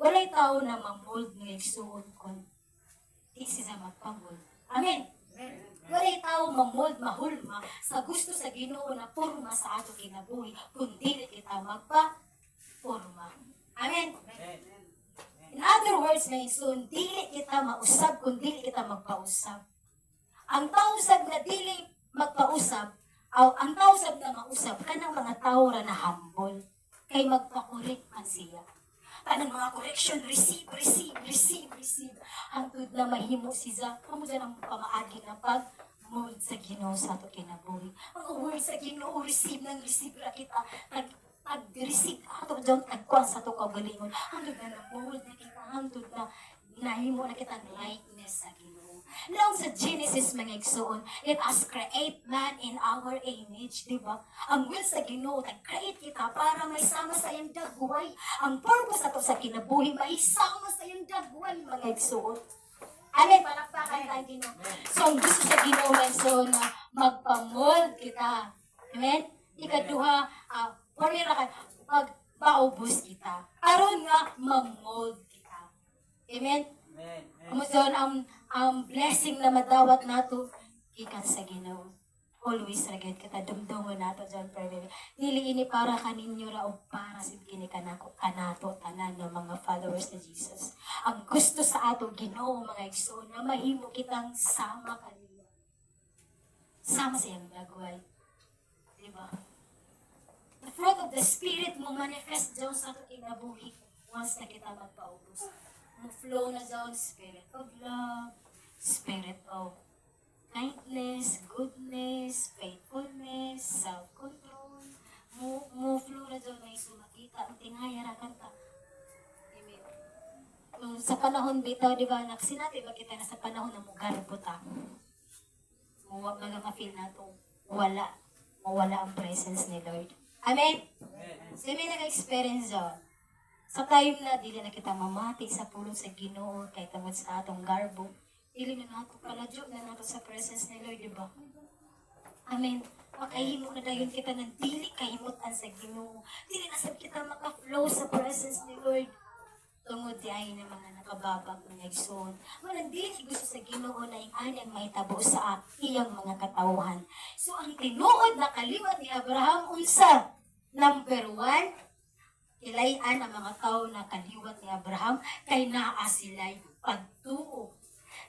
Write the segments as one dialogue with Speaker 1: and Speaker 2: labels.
Speaker 1: walay tao na mamold nga igsuon kon di siya magpamold. Amen. Walay tao mamold, mahulma sa gusto sa Ginoo na porma sa ato kinabuhi kung dili kita magpa-porma. Amen. In other words, may igsoon, dili kita mausab kung dili kita magpausab. Ang tao sab na dili magpausab, ang tao sab na mausab, kanang mga tao ra na humble, kay magpa-correct man siya. Tanang mga correction, receive. Hangtod na mahimo siya, kamo dyan ang pamaagi na pag-mold sa Ginoo sa ato kinabuhi. Mga words sa Ginoo, receive ra kita, receive ato dyan, tagkuhan sa ato kagalingon. Hangtod na na-mold na kita, hangtod na nahimo na kita likeness sa Ginoo. Now sa Genesis mga igsoon, let us create man in our image, di ba? Ang will sa Ginoo, nag-create kita para may sama sa iyang dagway. Ang purpose ato sa kinabuhi, may sama sa iyang dagway mga igsoon. Amen, palakpakan tayo Ginoo. So ang gusto sa Ginoo mga igsoon na magpamold kita. Amen? Ikaduha, formula ka, magpaubos kita. Aron nga, mamold kita. Amen? Kumusta ang blessing na madawat nato gikan sa Ginoo. Always ragid kita dumdumon nato John Perry. Dili ini para kaninyo ra o para sa kini kanato tanan ng mga followers ni Jesus. Ang gusto sa ato Ginoo mga igsoon na mahimo kitang sama kanila. Sama sa iyang dagway. Di ba? The fruit of the Spirit mo manifest dyan sa ato kinabuhi once na kita magpaubos. Flow na dyan, spirit of love, spirit of kindness, goodness, faithfulness, self-control. Flow na dyan na isumakita. Ang tingaya na kanta. Amen. Sa panahon bitaw, di ba, sinabi ba kita na sa panahon na mugarbo ta? Mga ma-feel na ito, mawala ang presence ni Lord. Amen? So, may nag-experience dyan. Sa time na, dili na kita mamati sa pulong sa Ginoo, kay tungod sa atong garbo. Dili na nato paladyo na nato sa presence ni Lord, di ba? Amen. Makahimo na dayon kita ng dili kahimutan sa Ginoo. Dili na sab kita maka-flow sa presence ni Lord. Tungod di ay ng mga nakababag ng igsoon. Walang dili gusto sa Ginoo na ang mahitabo sa iyang mga katawhan. So, ang tinuod na kaliwat ni Abraham, unsa? Number 1, ilayan ang mga tao na kaliwat ni Abraham kay naa sila'y pagtuo.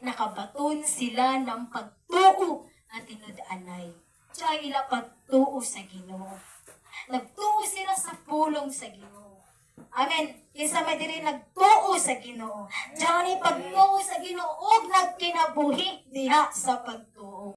Speaker 1: Nakabaton sila ng pagtuo at tinud-anay. Diya ila pagtuo sa Ginoo. Nagtuo sila sa pulong sa Ginoo. Amen. Isa may diri nagtuo sa Ginoo. Diya ni pagtuo sa Ginoo og nagkinabuhi diha sa pagtuo.